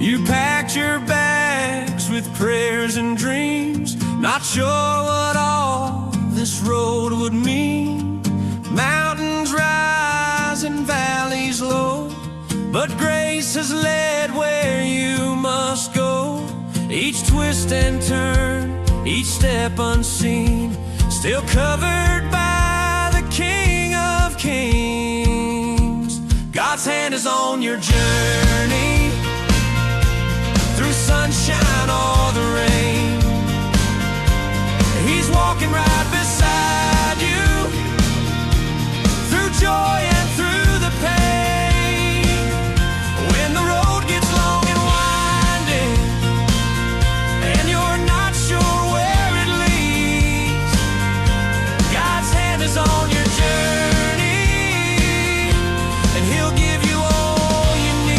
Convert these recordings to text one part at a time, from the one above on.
You packed your bags with prayers and dreams, not sure what all this road would mean. Mountains rise and valleys low, but grace has led where you must go. Each twist and turn, each step unseen, still covered by the King of Kings. God's hand is on your journey, through sunshine or the rain. He's walking right beside you, through joy and through the pain. When the road gets long and winding, and you're not sure where it leads, God's hand is on your journey, and He'll give you all you need.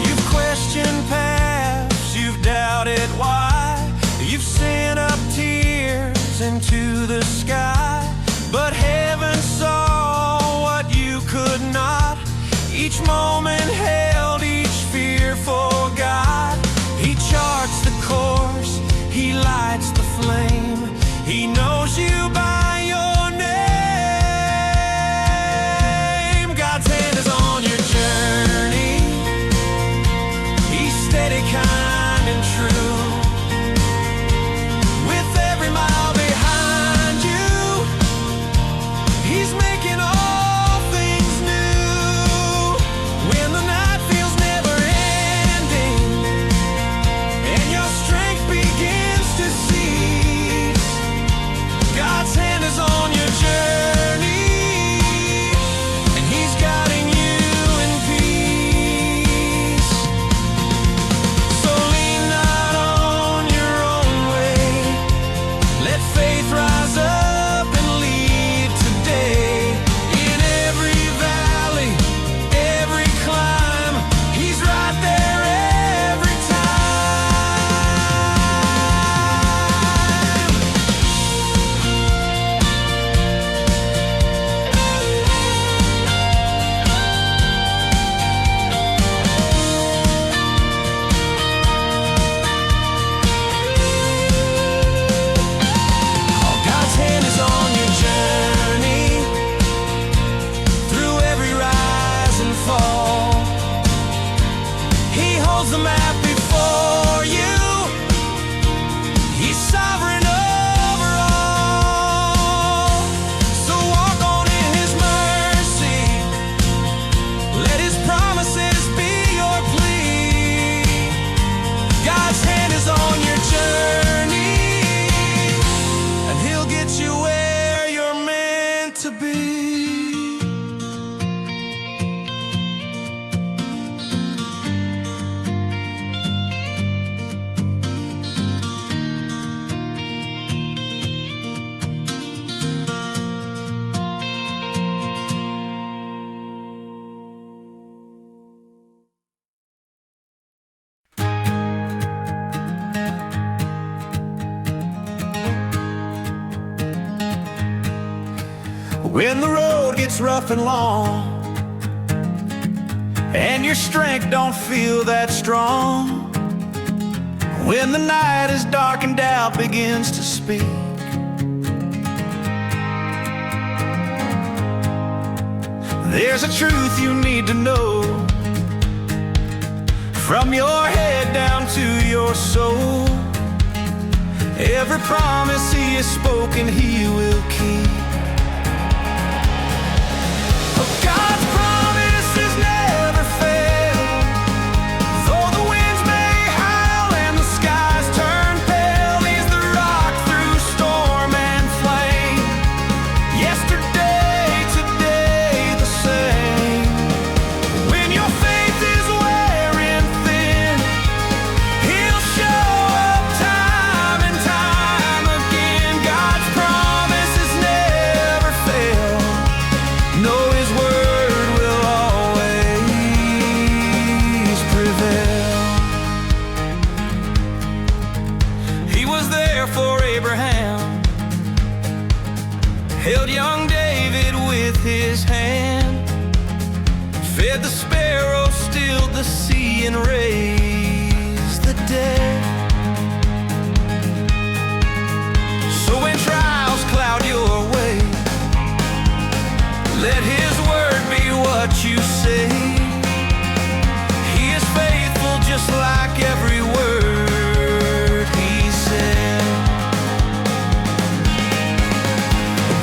You've questioned paths, you've doubted why, you've sent up tears into the sky, but heaven saw what you could not. Each moment held each fear forgot. He charts the course, He lights the flame, He knows you by your name. God's hand is on your journey, He's steady, kind, and true. With every mile behind you, He's making all things new. When the night feels never ending, and your strength begins to cease, God's hand is on your journey, and He's guiding you in peace. So lean not on your own way, let faith rise up and lead today. In every valley, every climb, He's right there every time. God's hand is on your journey, through every rise and fall. He holds the map before you, He's sovereign over all. So walk on in His mercy, let His promises be your plea. God's hand is on your journey, and He'll get you where you're meant to be. When the road gets rough and long, and your strength don't feel that strong, when the night is dark and doubt begins to speak, there's a truth you need to know. From your head down to your soul, every promise He has spoken, He will keep. God's promises never fail. Though the winds may howl and the skies turn pale, He's the rock through storm and flame. Yesterday, today, the same. When your faith is wearing thin, He'll show up time and time again. God's promises never held young David with his hand, fed the sparrows, stilled the sea, and raised the dead. So when trials cloud your way, let his word be what you say. He is faithful just like every word he said.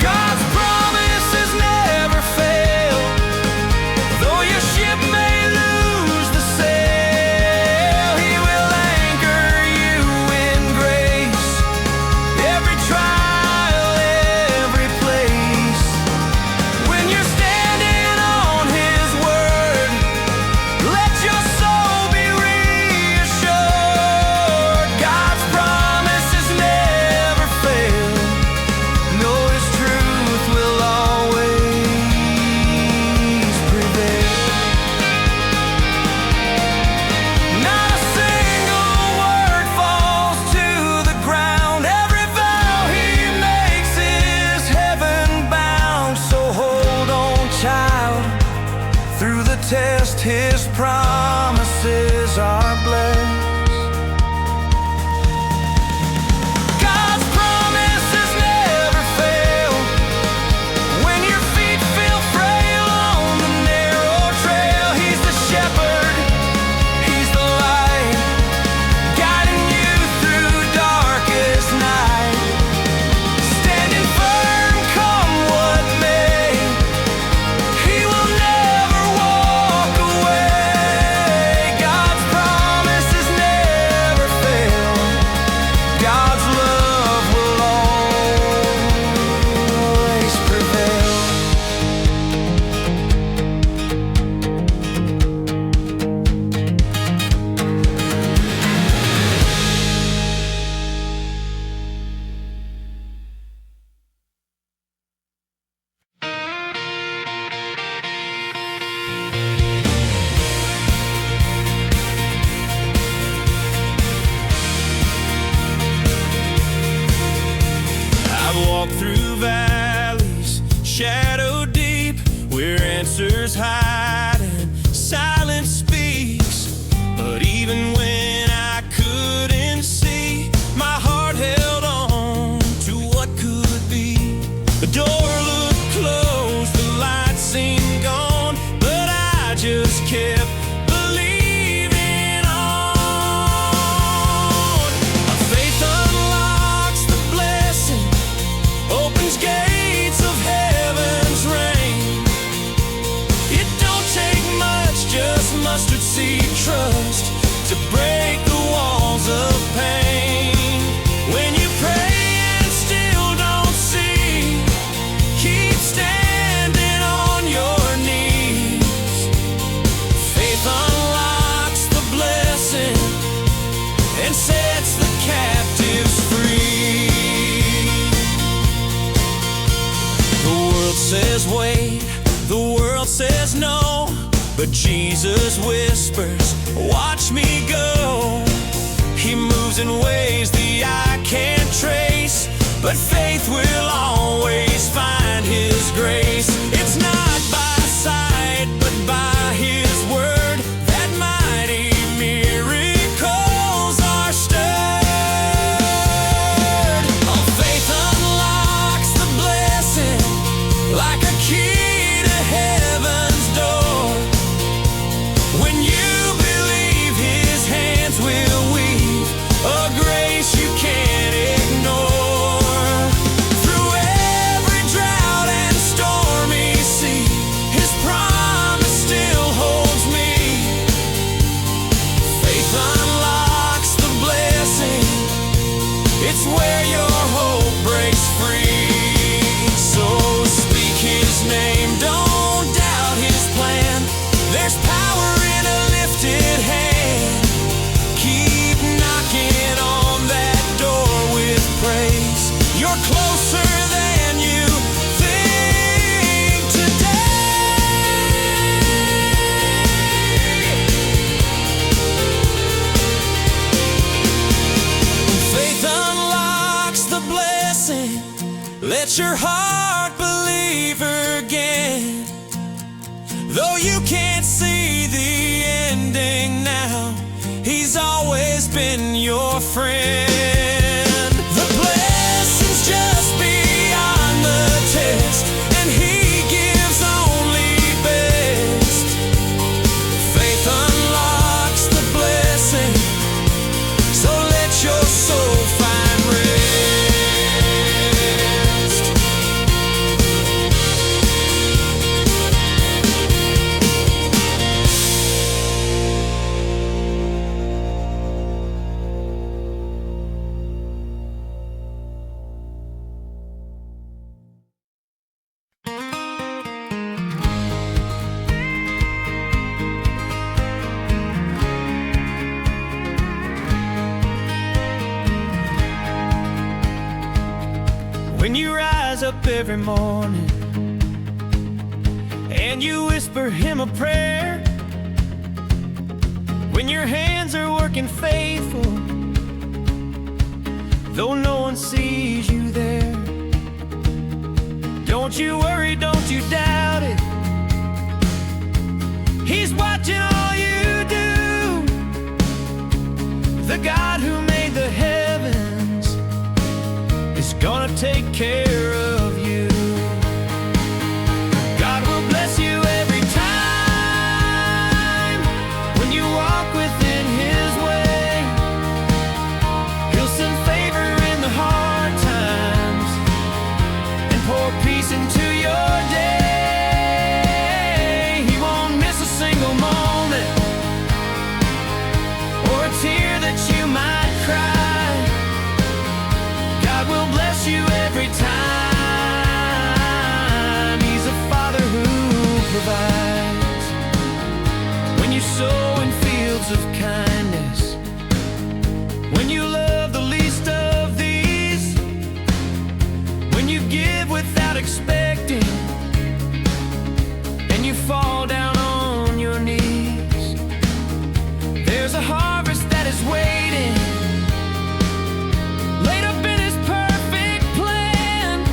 God's promises never fail. Though your ship may lose the sail, he will anchor you in grace. Every trial, every place. When you're standing on his word, let your soul be reassured. God's promises never fail. No, his truth will always prevail. Not a single word falls to the ground. Every vow he makes is heaven bound. So hold on, child. Through the test, his promises are blessed. God's promises never fail. When your feet feel frail on the narrow trail, he's the shepherd, he's the light, guiding you through darkest night. Standing firm, come what may, he will never walk away. God's promises never fail. God's love will always prevail. I've walked through valleys, shadow deep, where answers hide and silence speaks. But even when I couldn't see, my heart held on to what could be. The door looked closed, the light seemed gone, but I just kept believing on. My faith unlocks the blessing, opens gates of heaven's rain. It don't take much, just mustard seed trust to break the walls of pain. When you pray and still don't see, keep standing on your knees. Faith unlocks the blessing and sets the captives free. The world says wait, the world says no, but Jesus whispers, watch me go. He moves in ways the eye can't trace, but faith will always find his grace. It's not by sight, but by his word that mighty miracles are stirred. Oh, faith unlocks the blessing like a key to heaven's door. When you believe his hands will weave a grace you can't ignore. Through every drought and stormy sea, his promise still holds me. Faith unlocks the blessing, it's where your hope breaks free. So speak his name, don't doubt his plan. There's power in a lifted hand. Keep knocking on that door with praise. You're closer than you think today. Faith unlocks the blessing. Let your heart your friend. The blessing's just beyond the test, and He gives only best. Faith unlocks the blessing, so let your soul find rest. When you rise up every morning and you whisper Him a prayer, when your hands are working faithful, though no one sees you there, don't you worry, don't you doubt it. He's watching all you do. The God who made the heavens is gonna take care of you. God will bless you every time when you walk within His way. He'll send favor in the hard times and pour peace into your day. He won't miss a single moment or a tear that you might cry. God will bless you every time. He's a Father who provides. When you sow in fields of kindness, when you love the least of these, when you give without expecting, and you fall down on your knees, there's a harvest that is waiting, laid up in His perfect plan,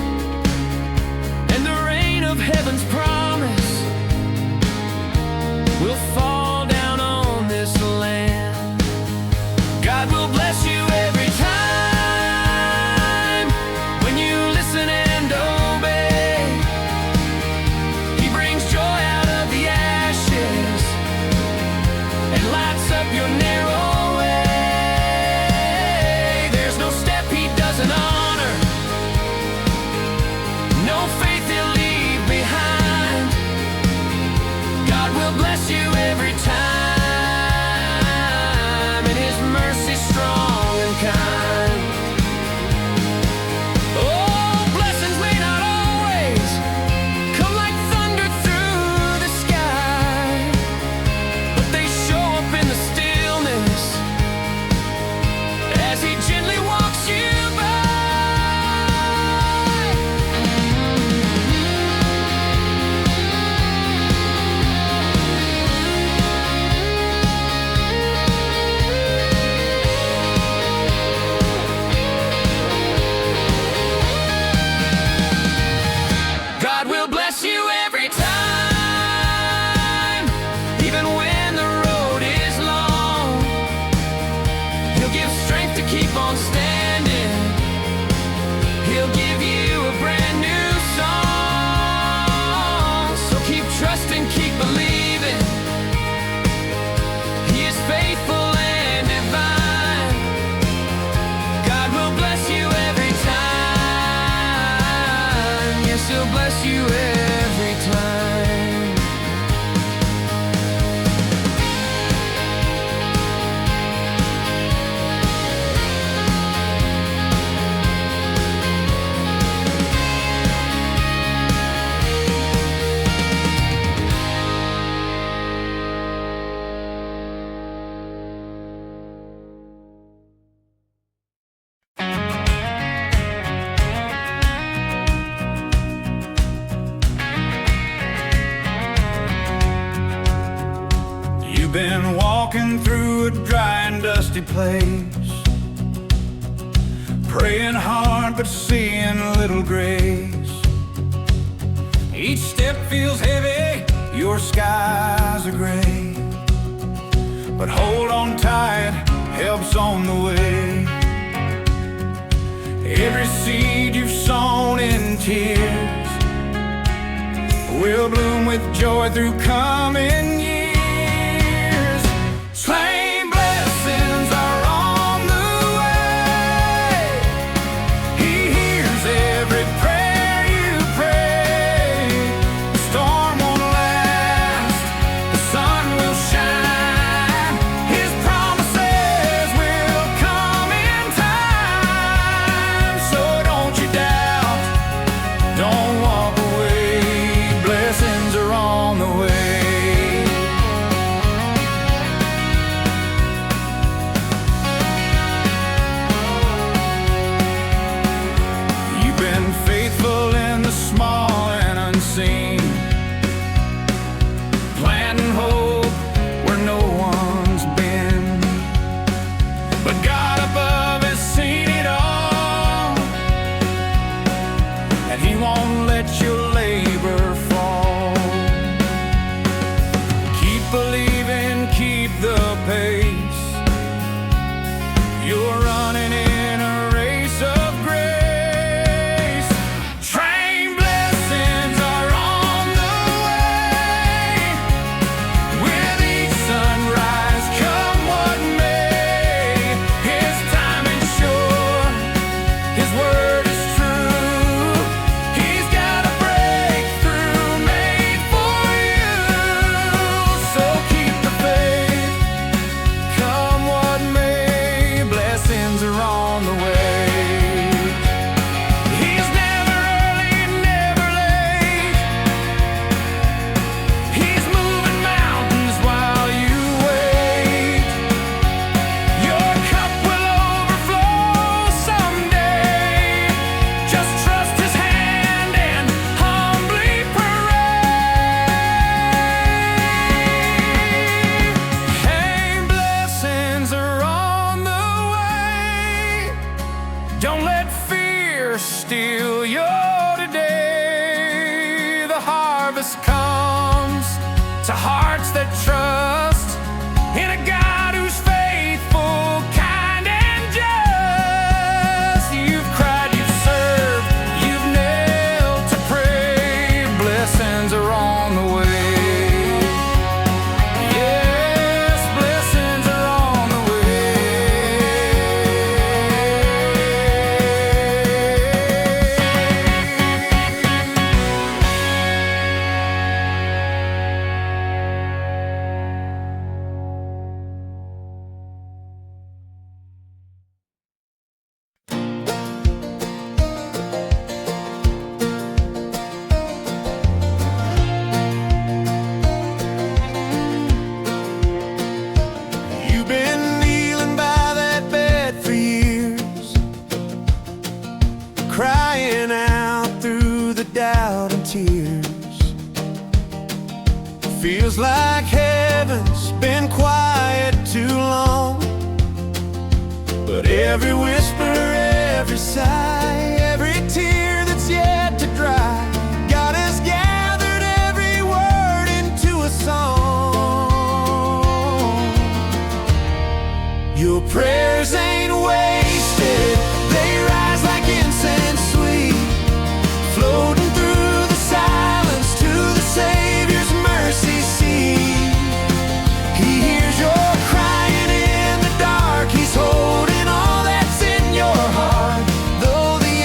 and the rain of heaven's promise will fall down on this land. God will bless you every time when you listen and obey. He brings joy out of the ashes and lights up your narrow way. There's no step He doesn't honor, no faith He'll leave behind. God will bless you every time, and His mercy's strong and kind. Oh, blessings may not always come like thunder through the sky, but they show up in the stillness as He gently walks you by. God will bless you every time, even when the road is long. He'll give strength to keep on standing. He'll give you a brand new song. So keep trusting, keep believing. He is faithful and divine. God will bless you every time. Yes, He'll bless you every time. You've been walking through a dry and dusty place, praying hard but seeing little grace. Each step feels heavy, your skies are gray, but hold on tight, help's on the way. Every seed you've sown in tears will bloom with joy through coming years. Slain blessings are on the way. He hears every prayer you pray. The storm won't last, the sun will shine. His promises will come in time. So don't you doubt, don't walk away. Blessings are on the way. You've been faithful in the small and unseen, planting hope where no one's been. But God above has seen it all, and He won't let your labor fall. Keep believing, keep the pace. You're running in a race of grace. Train blessings are on the way. With each sunrise, come what may. His timing's sure, His word is true. He's got a breakthrough made for you. So keep the faith, come what may. Blessings are on the way. He's never early, never late. He's moving mountains while you wait. Your cup will overflow someday. Just trust His hand and humbly pray. Hey, blessings are on the way. Don't let fear steal your today. The harvest comes to hearts that trust in a God who's faithful, kind, and just. You've cried, you've served, you've knelt to pray. Blessings are on the way. Yes, blessings are on the You've been kneeling by that bed for years, crying out through the doubt and tears. Feels like heaven's been quiet too long, but every whisper, every sigh, every tear that's yet to dry, God has gathered every word into a song. Your prayers ain't wasted, they rise like incense sweet, floating through the silence to the Savior's mercy seat. He hears your crying in the dark, He's holding all that's in your heart. Though the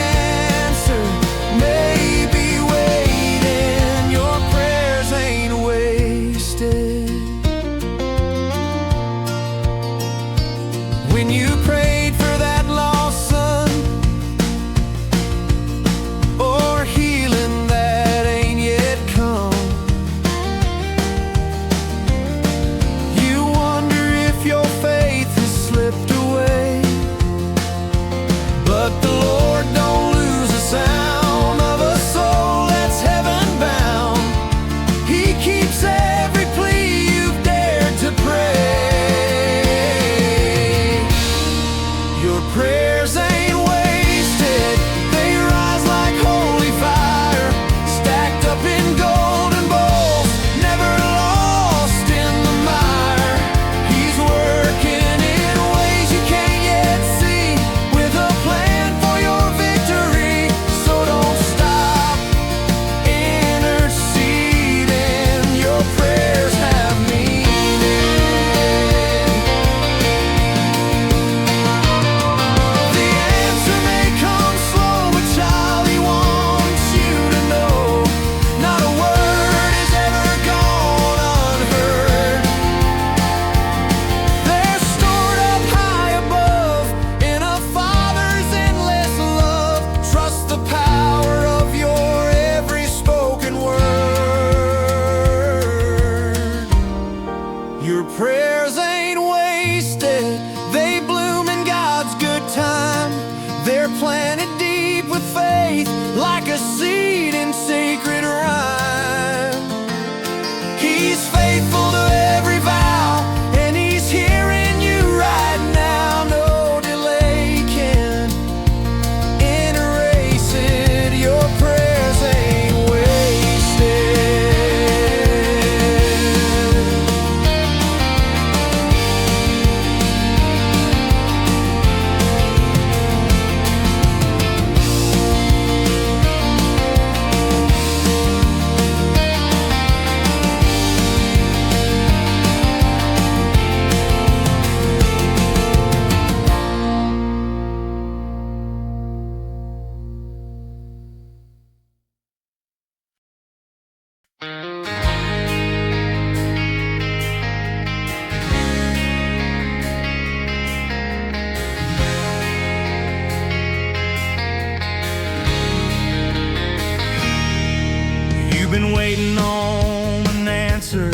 been waiting on an answer,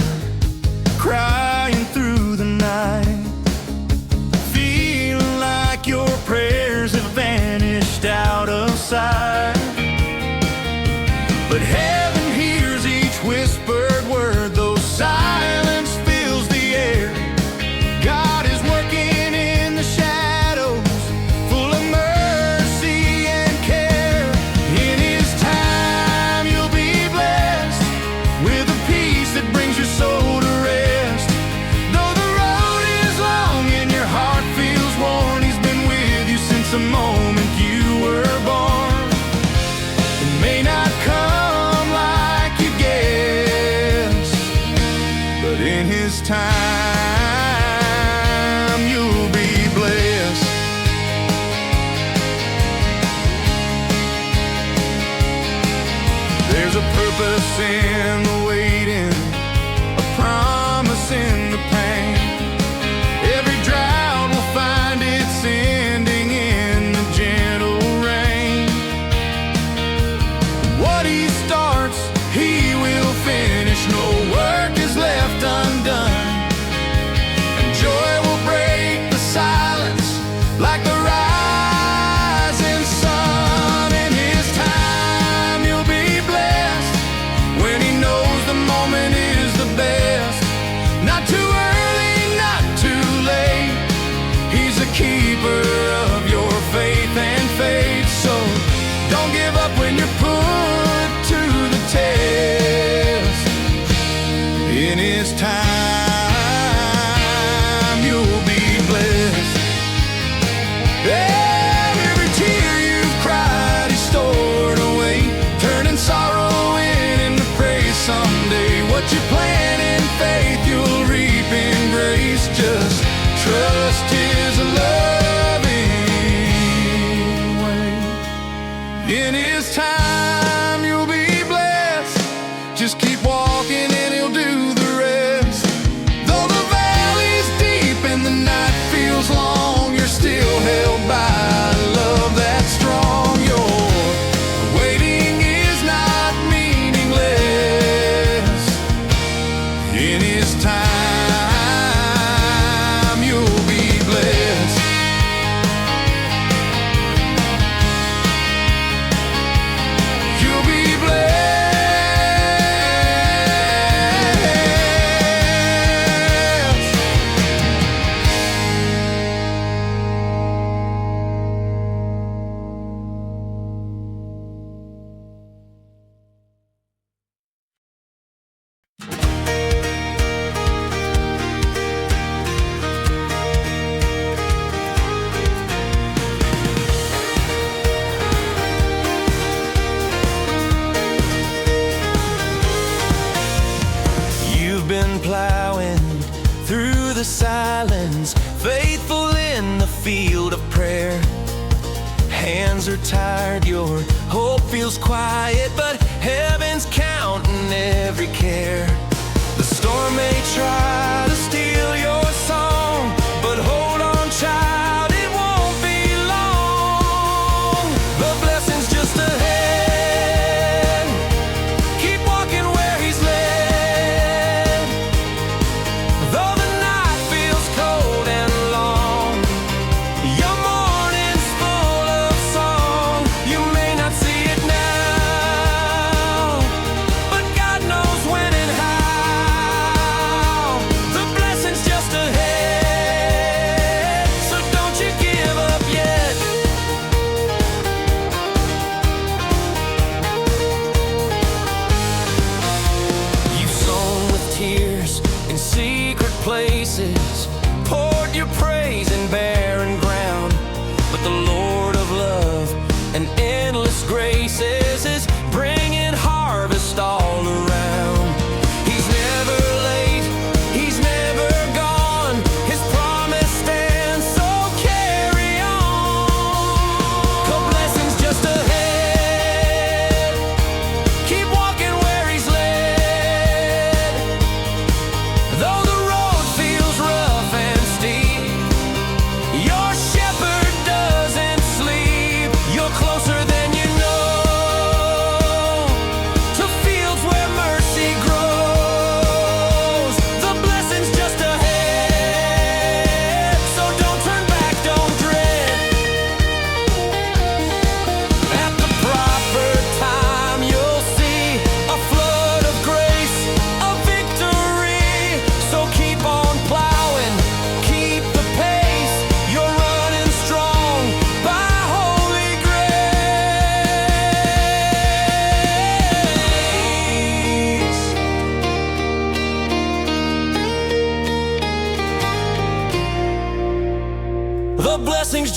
crying through the night, feeling like your prayers have vanished out of sight. But heaven hears each whispered word, though silence fills the air. God is working in the shadows, full of mercy and care. In His time you'll be blessed with a peace that brings your soul to rest. Though the road is long and your heart feels worn, He's been with you since the moment you were born. It may not come like you guess, but in His time you'll be blessed. There's a purpose in the waiting, a promise in the pain. Every drought will find its ending in the gentle rain. What He starts, He will finish. No work is left undone, and joy will break the silence like the rising sun. In His time you'll be blessed, when He knows the moment is the best. Not too early, not too late, He's the keeper of your faith and faith. So don't give up when you're put to the test. In His time you'll be blessed. Every tear you've cried He's stored away, turning sorrow into praise someday. What you plant in faith you'll reap in grace. Just trust His loving way. In His time you'll be blessed. Just keep walking and He'll do the rest. Though the valley's deep and the night feels long, you're still held by love that's strong. Your waiting is not meaningless. In His time you'll be blessed. You'll be blessed. You've been plowing through the silence, faithful in the field of prayer. Hands are tired, your hope feels quiet, but heaven's counting every care. The storm may try to steal your song, but hold on, child, it won't be long. The blessing's just ahead. Keep walking where He's led. Though the night feels cold and long, your morning's full of song. You may not see it now,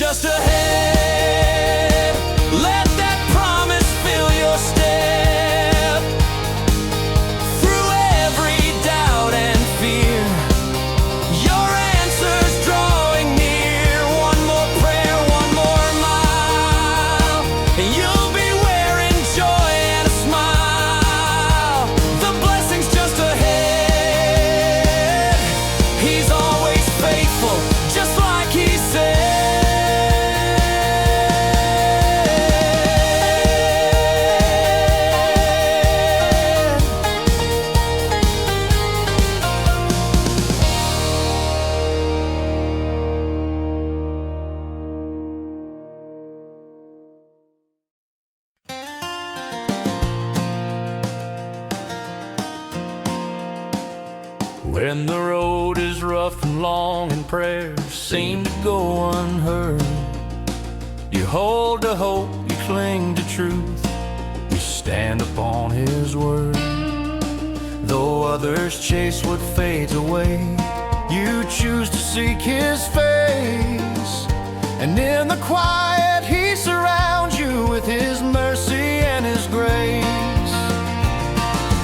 just ahead. Let that promise fill your step. Through every doubt and fear, your answer's drawing near. One more prayer, one more mile, and you'll be wearing joy and a smile. The blessing's just ahead. He's always faithful, just like he said. When the road is rough and long and prayers seem to go unheard, you hold to hope, you cling to truth, you stand upon His word. Though others chase what fades away, you choose to seek His face. And in the quiet He surrounds you with His mercy and His grace.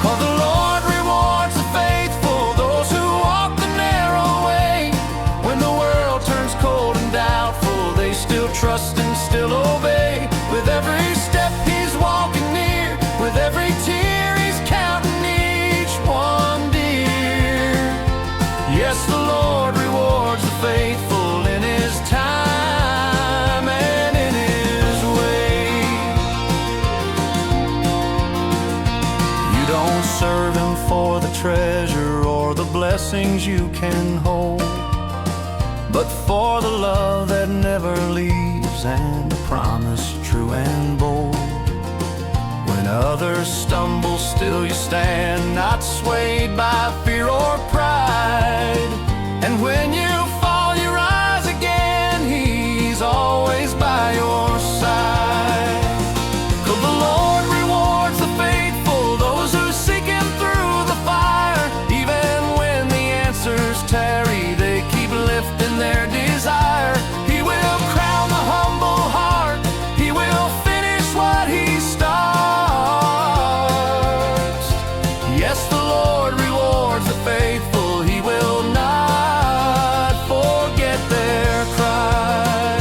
'Cause the Lord rewards the faithful, those who walk the narrow way. When the world turns cold and doubtful, they still trust and still obey. With every step He's walking near, with every tear He's counting each one dear. Yes, the Lord rewards the faithful in His time and in His way. You don't serve Him for the treasure or the blessings you can hold, but for the love that never leaves and the promise true and bold. When others stumble, still you stand, not swayed by fear or pride. And when you fall, you rise again, He's always by your side. 'Cause the Lord rewards the faithful, those who seek Him through the fire. Even when the answers tarry, they keep lifting their desire. He will crown the humble heart, He will finish what He starts. Yes, the Lord rewards the faithful, He will not forget their cry.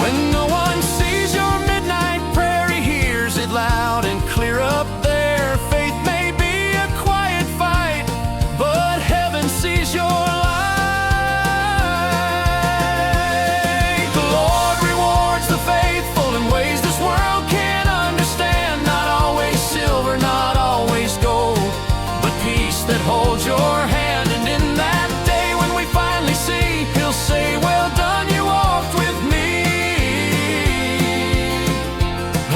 When no one sees your midnight prayer, He hears it loud and clear up there. Faith may be a quiet fight, but heaven sees your light. The Lord rewards the faithful in ways this world can't understand. Not always silver, not always gold, but peace that holds your hand. And in that day when we finally see, He'll say, well done, you walked with me.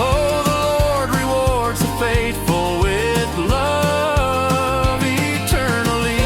Oh, the Lord rewards the faithful with love eternally.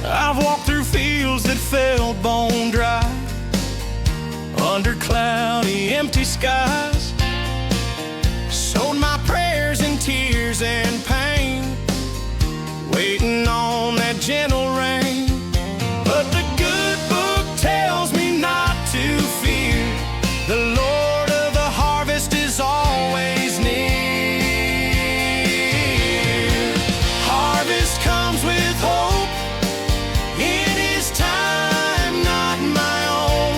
I've walked through fields that felt bone dry, under cloudy, empty skies. Sowed my prayers in tears and pain, waiting on that gentle rain. But the good book tells me not to fear. The Lord of the harvest is always near. Harvest comes with hope in His time, not my own.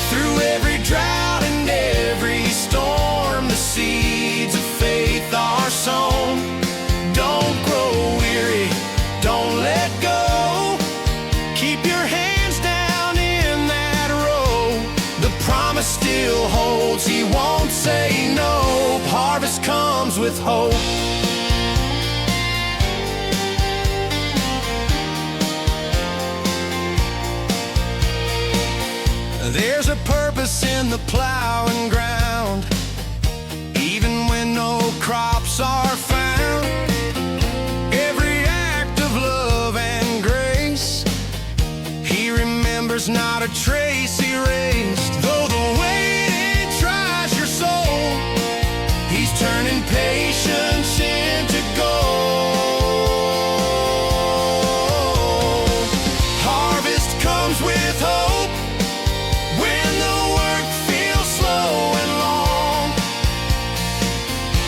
Through every drought with hope. There's a purpose in the plowing ground, even when no crops are found. Every act of love and grace, He remembers, not a trace erased. Though the waiting tries your soul, He's turning patience into gold. Harvest comes with hope when the work feels slow and long.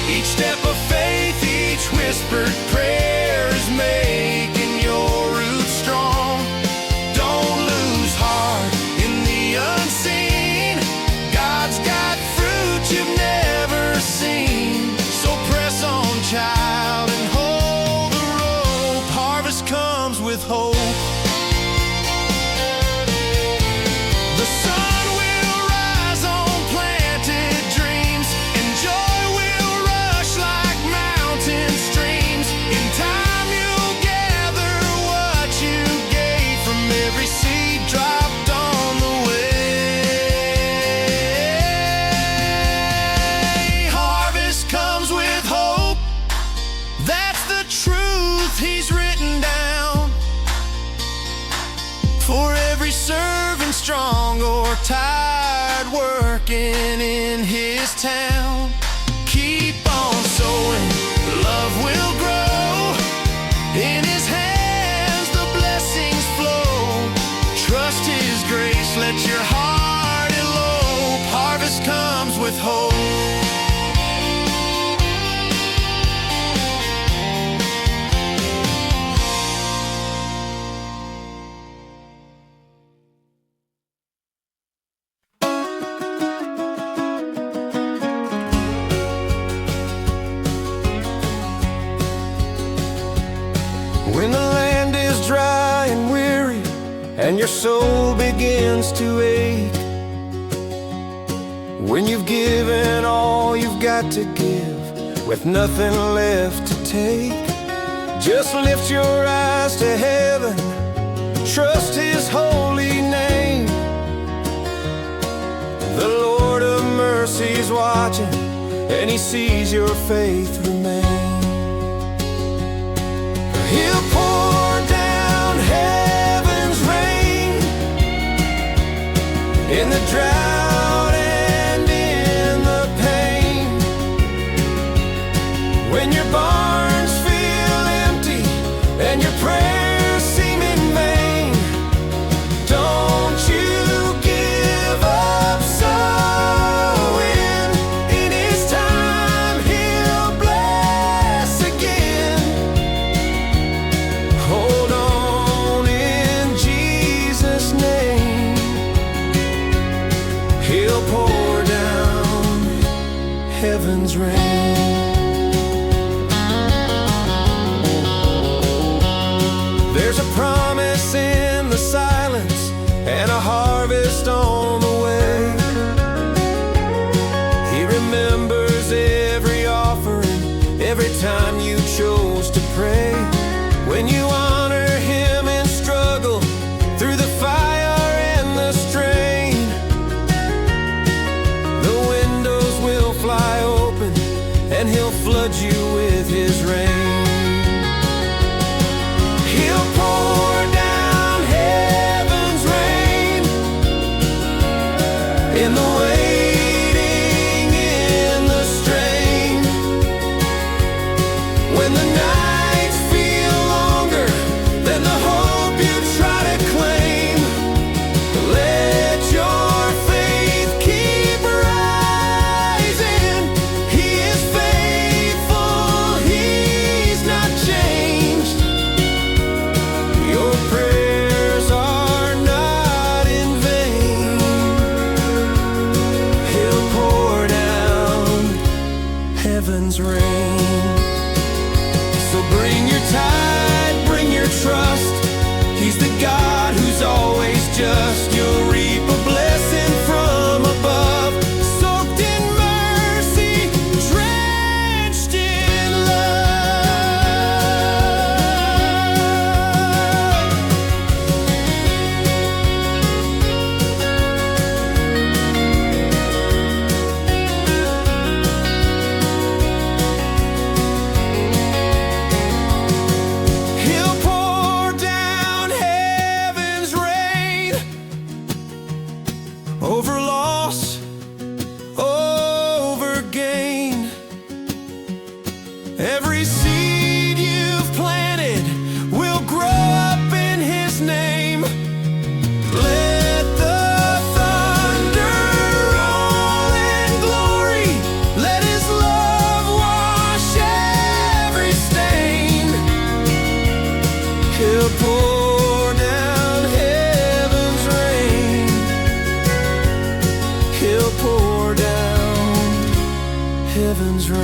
Each step of faith, each whispered prayer is making your roots strong. Don't lose heart in the unseen. God's got fruit you've never seen. So press on, child, and hold the rope. Harvest comes with hope. The sun will rise on planted dreams, and joy will rush like mountain streams. In time you'll gather what you gave from every seed dropped on the way. Harvest comes with hope. That's the truth He's written down. For every servant, strong or tired, working in His town. Keep on sowing, love will grow. In His hands the blessings flow. Trust His grace, let your heart elope. Harvest comes with hope. When the land is dry and weary, and your soul begins to ache, when you've given all you've got to give, with nothing left to take, just lift your eyes to heaven, trust His holy name. The Lord of mercy's watching, and He sees your faith remain. He'll pour down heaven's rain in the drought and in the pain. When your barns feel empty and your prayers seem in vain, don't you give up sowing. In His time He'll bless again. Hold on in Jesus' name. He'll pour down heaven's rain. There's a promise in the silence and a harvest on the way. He remembers every offering, every time you chose to pray. When you honor Him and struggle through the fire and the strain, the windows will fly open and He'll flood you with His rain. He'll pour down heaven's rain in the waiting, in the strain. When the nights feel longer than the hope you try to claim, let your faith keep rising. He is faithful, He heaven's rain.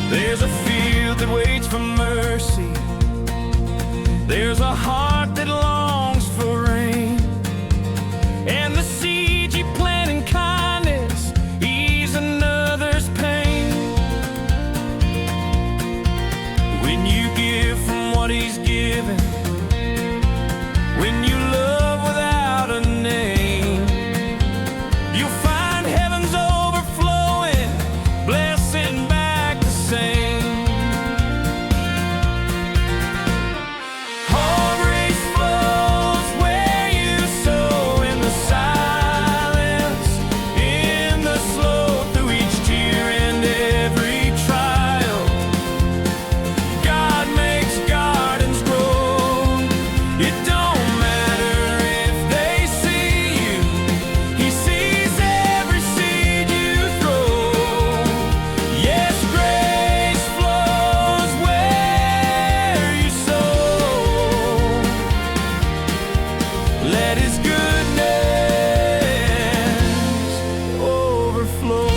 There's a field that waits for mercy. There's a heart that longs for rain. And the seed you plant in kindness, ease another's pain. When you give from what He's given, when you love without a name, you'll find heaven's overflowing, blessing back the same. All grace flows where you sow, in the silence, in the slow, through each tear and every trial. God makes gardens grow. It don't matter if they see you, He sees every seed you throw. Yes, grace flows where you sow. Let His goodness overflow.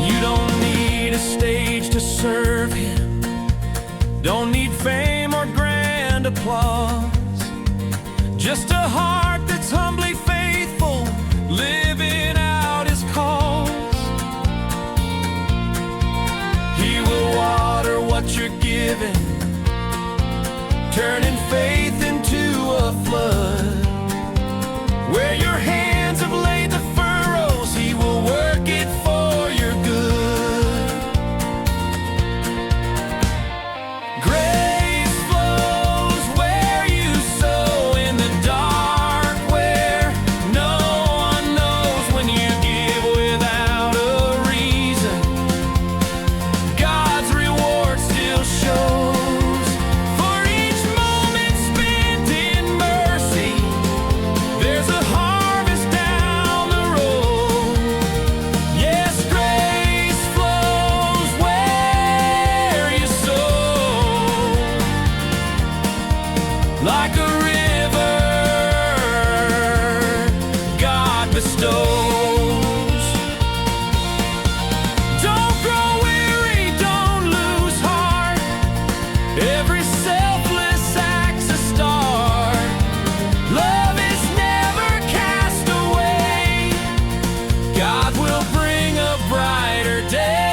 You don't need a stage to serve Him, don't need fame or grand applause. Just a heart that's humbly faithful, living out His cause. He will water what you're giving, turning faith into a flood. Where your hands have laid the furrows, He will work it for your good. Grace flows where you sow, in the dark where no one knows. When you give without a reason, God's reward still shows. For each moment spent in mercy, there's a harvest down the road. Yes, grace flows where you sow, like a river God bestows. Don't grow weary, don't lose heart. Every selfless act's a start. Love is never cast away. God will bring a brighter day.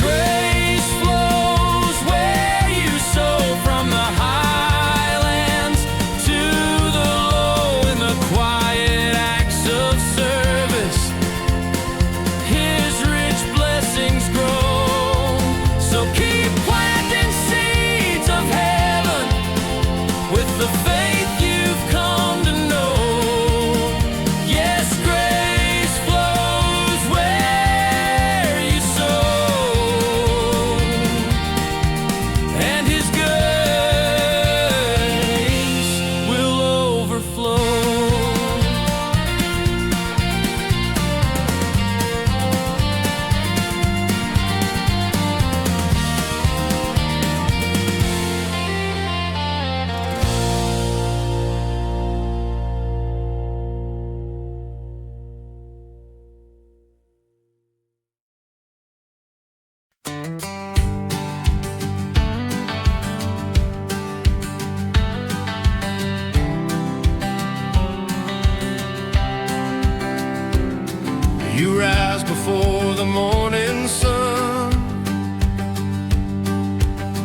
Grace flows where you sow, from the highlands to the low, in the quiet acts of service. His rich blessings grow. So keep planting seeds of heaven with the faith you've come to know. Yes, grace flows where you sow, and His grace will overflow. You rise before the morning sun,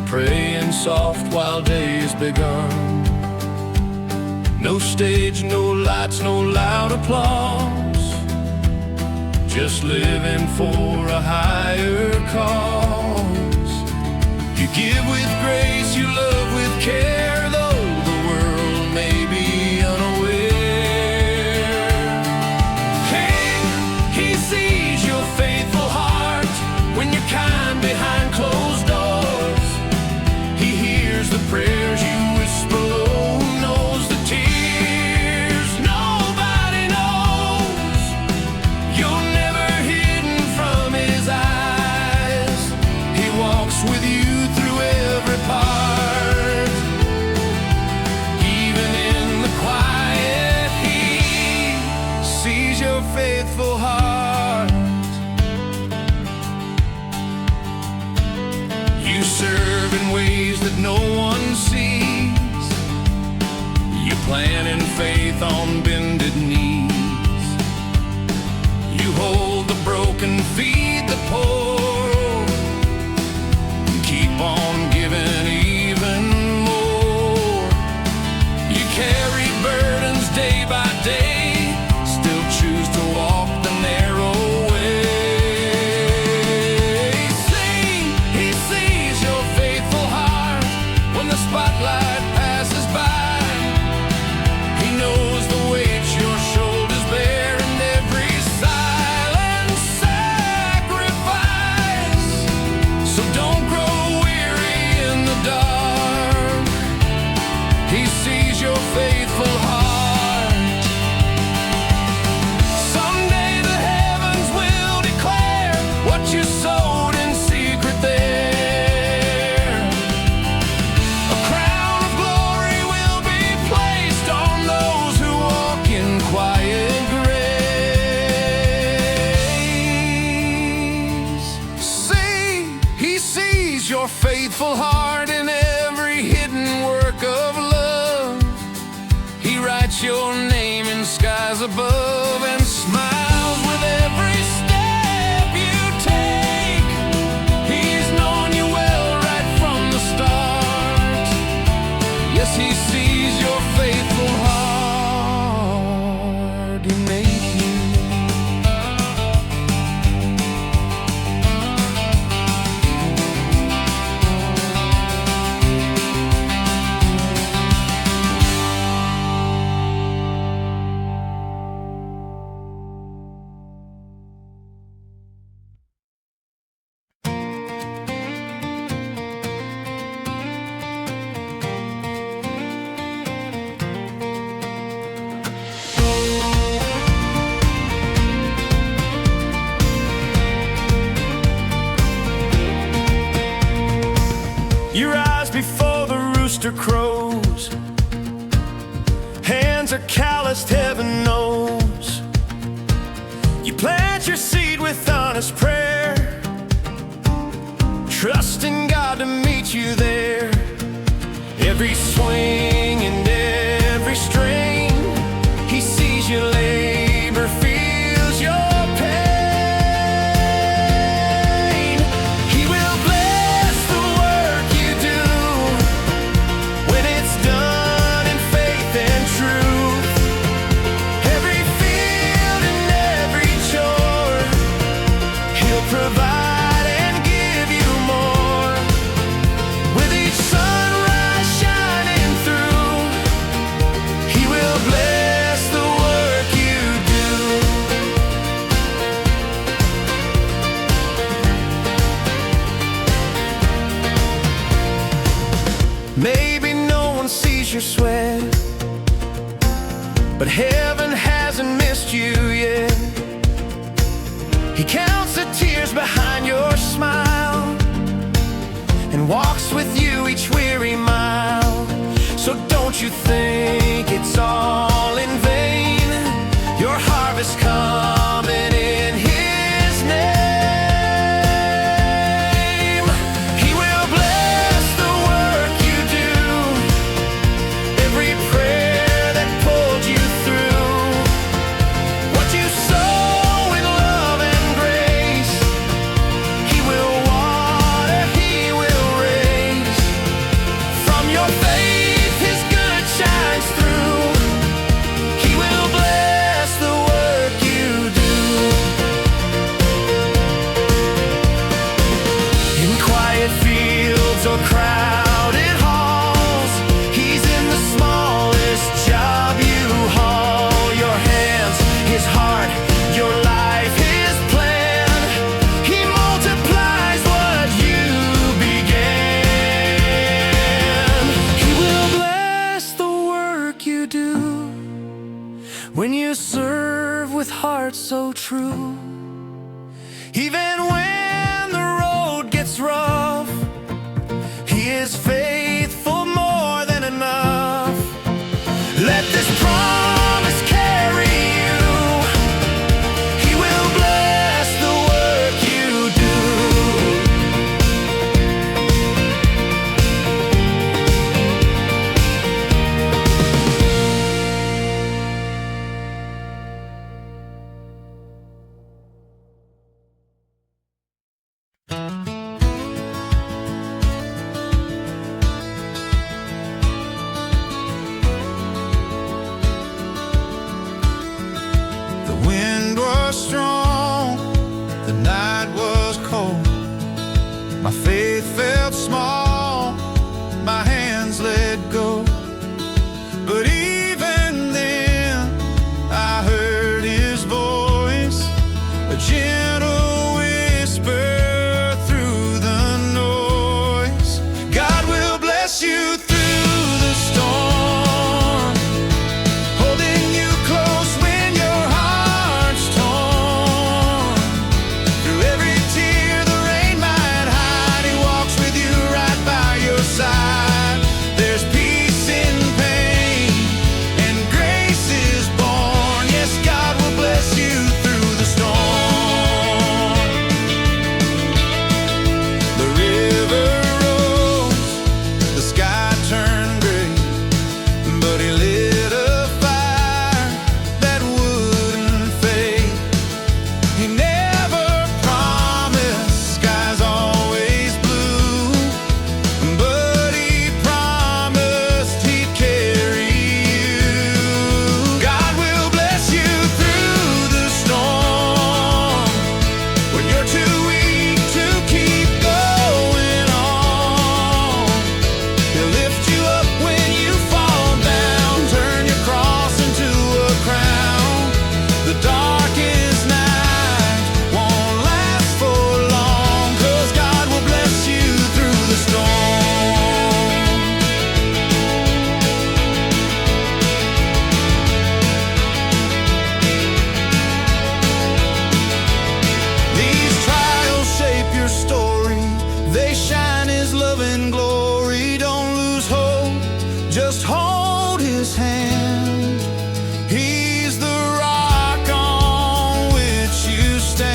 praying soft while day is begun. No stage, no lights, no loud applause, just living for a higher cause. You give with grace, you love with care, though the world may be unaware. faithful heart in every hidden work of love. He writes your name in skies above and smiles with every step you take. He's known you well right from the start. Yes, he sees your faithful heart. He made you. You rise before the rooster crows. Hands are calloused, heaven knows. You plant your seed with honest prayer, trusting God to meet you there. Every swing and every strain, he sees your labor, feels your pain. He will bless the work you do when it's done in faith and truth. Every field and every chore, he'll provide and give you more. With each sunrise shining through, he will bless the work you do. Maybe no one sees your sweat, but heaven hasn't missed you yet. He counts the tears behind your smile and walks with you each weary mile. So don't you think it's all in vain? Your harvest coming in his name. He will bless the work you do, every prayer that pulled you through. What you sow in love and grace, he will water, he will raise. From your faith his good shines through. He will bless the work you do. In quiet fields or crowded halls, he's in the smallest job you haul. Your hands, his heart, your life, his plan. He multiplies what you began. He will bless the work you do when you serve with heart so true. Even when the road gets rough, he is faithful, more than enough. Let this promise carry you. He will bless the work you do. The wind was strong, the night was cold. My faith felt small, my hands let go. But even then, I heard his voice, a gentle whisper through the noise. God will bless you through the storm, holding you close when your heart's torn. He's the rock on which you stand.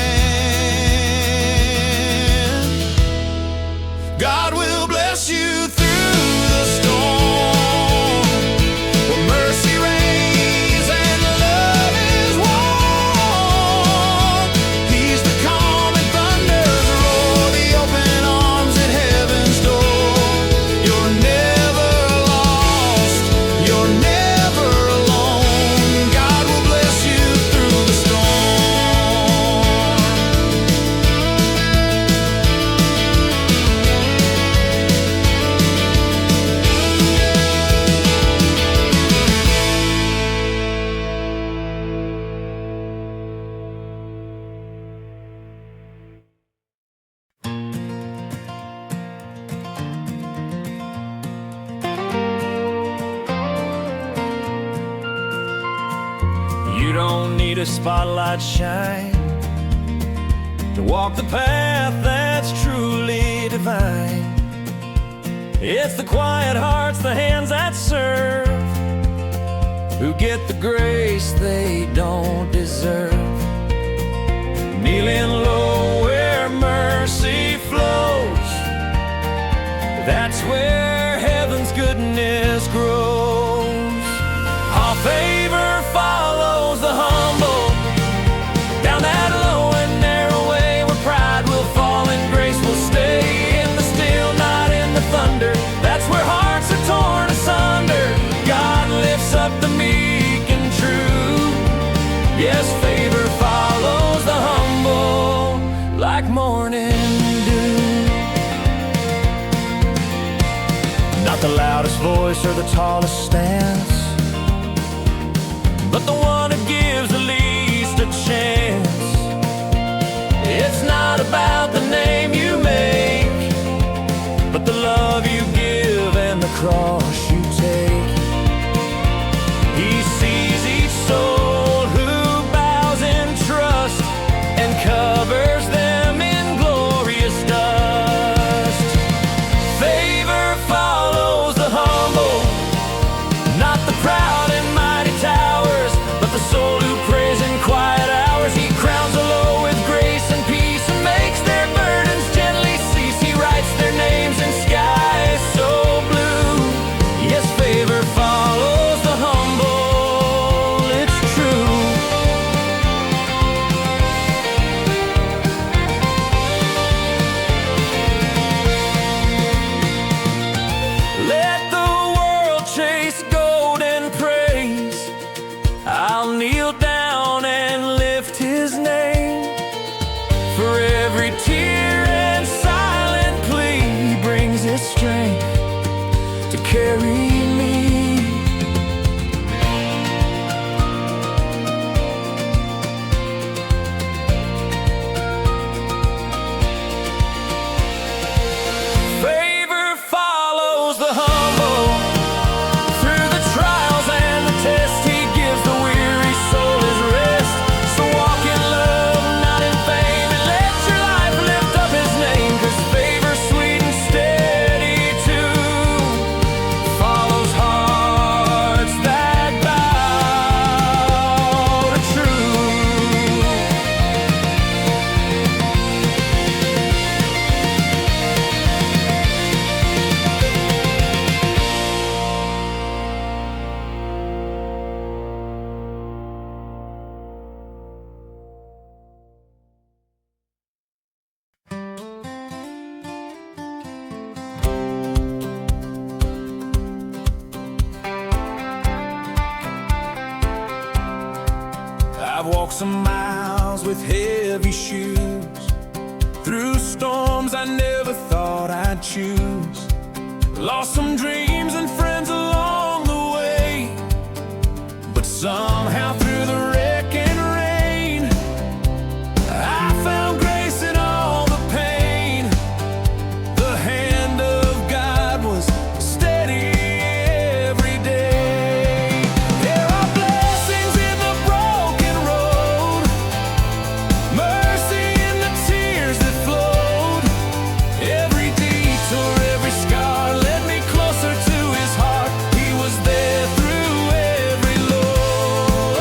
God will bless you through the storm, where mercy reigns and love is warm. He's the calm and thunder's roar, the open arms at heaven's door. You're never lost, you're never alone. God will bless you through the storm. You don't need a spotlight shine to walk the path that's truly divine. It's the quiet hearts, the hands that serve, who get the grace they don't deserve. Kneeling low where mercy flows, that's where heaven's goodness grows. Our favor follows the humble, down that low and narrow way where pride will fall and grace will stay. In the still, not in the thunder, that's where hearts are torn asunder. God lifts up the meek and true. Yes, favor follows the humble like morning dew. Not the loudest voice or the tallest stance, but the one who gives the least a chance. It's not about the name you make, but the love you give and the cross you take. He sees each soul who bows in trust and covers them in glorious dust. Favor follows the humble, not the proud and mighty towers, but the soul who prays in quiet hours. He crowns the low with grace and peace and makes their burdens gently cease. He writes their names in skies so blue. Yes, favor follows the humble, it's true. Let the world chase gold and praise, I'll kneel down and lift his name. For every tear and silent plea, he brings his strength to carry me. Favor follows the humble, through the trials and the tests. He gives the weary soul his rest. So walk in love, not in fame, and let your life lift up his name. 'Cause favor's sweet and steady too, follows hearts that bow to truth. I've walked some miles with heavy shoes, through storms I never thought I'd choose. Lost some dreams and friends along the way, but somehow through the wreck and rain, I found grace in all the pain. The hand of God was steady every day. There are blessings in the broken road, mercy in the tears that flowed. Every detour, every scar led me closer to his heart. He was there through every load.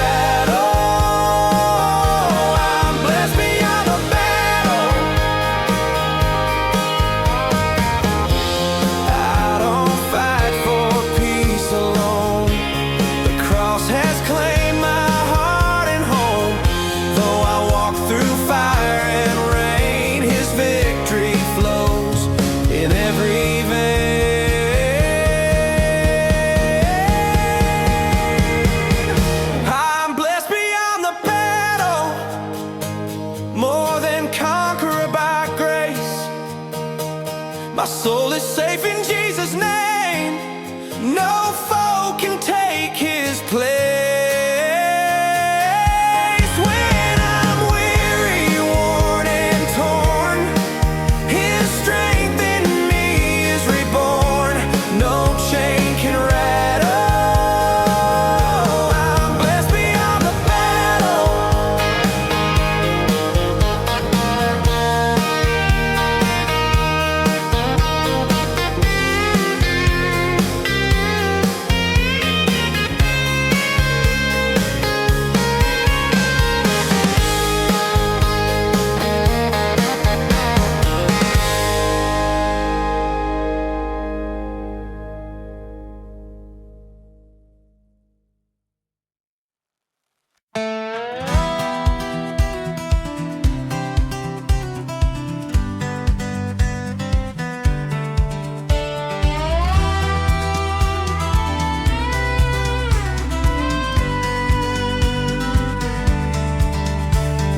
battle. I'm blessed beyond the battle. I don't fight for peace alone. The cross has claimed my heart and home. Though I walk through fire and rain, His victory flows in every vein. I'm blessed beyond the battle, more than conqueror by grace. My soul is safe in Jesus' name. No foe can take His place. When I'm weary, worn and torn, His strength in me is reborn. No chain can rattle. I'm blessed beyond the battle.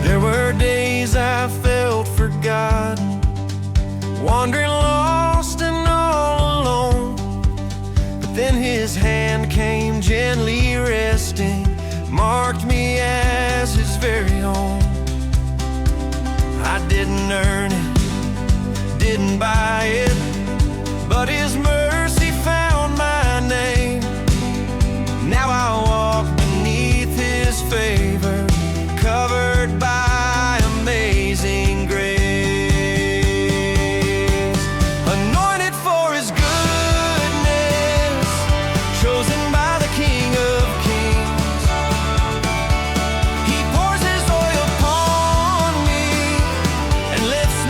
There were days I felt forgotten, wandering lost and all alone. But then His hand came gently resting, marked me as His very own. I didn't earn it, didn't buy it, but His mercy found my name. Now I walk beneath His favor, covered by amazing grace. Anointed for His goodness, chosen by the King of Kings. He pours His oil upon me and lifts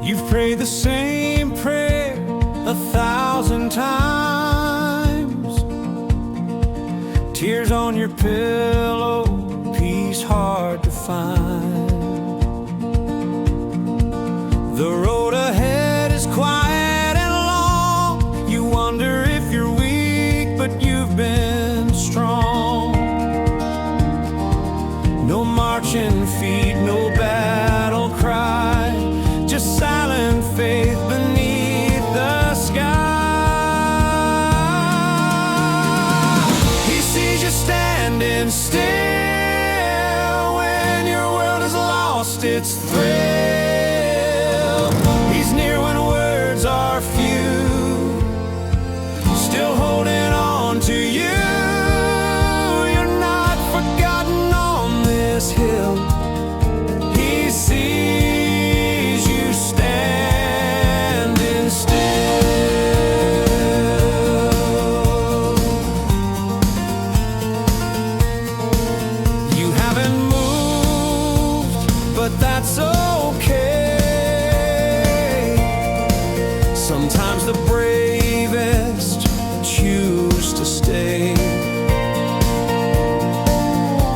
You've prayed the same prayer 1,000 times. Tears on your pillow, peace hard to find. The road ahead is quiet and long. You wonder if you're weak, but you've been strong. No marching feet, no battle cry, just silent faith beneath the sky. He sees you standing still when your world has lost its thrill. He's near when words are few, still holding on to you. You're not forgotten on this hill. He sees you standing still. You haven't moved, but that's okay. Sometimes the bravest choose to stay.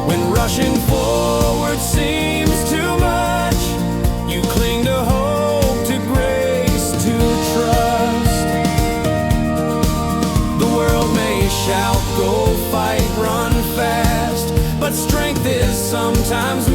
When rushing forward seems too much, you cling to hope, to grace, to trust. The world may shout, go fight, run fast, but strength is sometimes